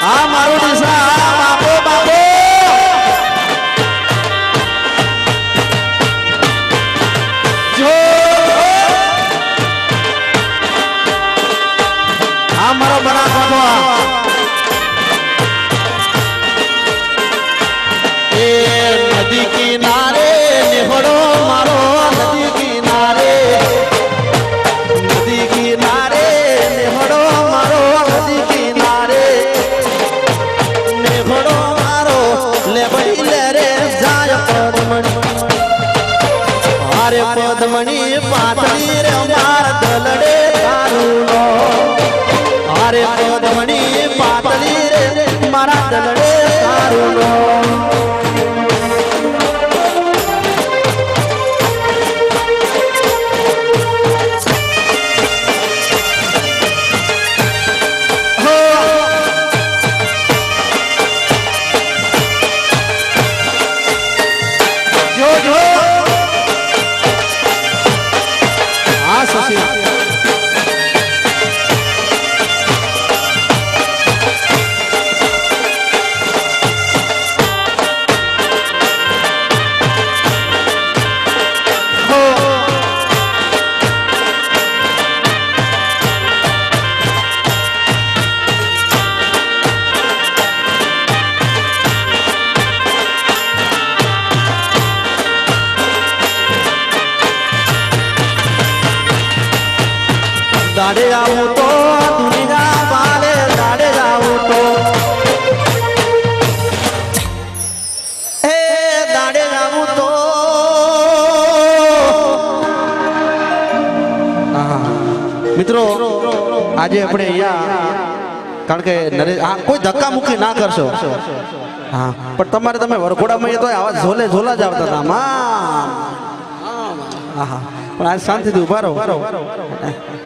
આ મારું દિશા બાપો બાપો જો આ મારો બના કાઢવા એ નદી કિનારે નિહળો મારો નદી કિનારે નિહળો મારો નદી કિનારે નિહળો મારો લે ભાઈ લે રે જાય પદમણી અરે પદમણી પાતળી રે માર દલડે તારું અરે પદમણી પાતળી રે મારા દલડે તારું દાડે આવું તો દુનિયા માલે દાડે આવું તો એ દાડે આવું તો મિત્રો આજે આપણે અહીંયા કારણ કે કોઈ ધક્કા મુક્કી ના કરશો હા પણ તમારે તમે વરઘોડામાં તો આવા ઝોલે ઝોલા જ આવતા હતા પણ આજ શાંતિથી ઉભા રહો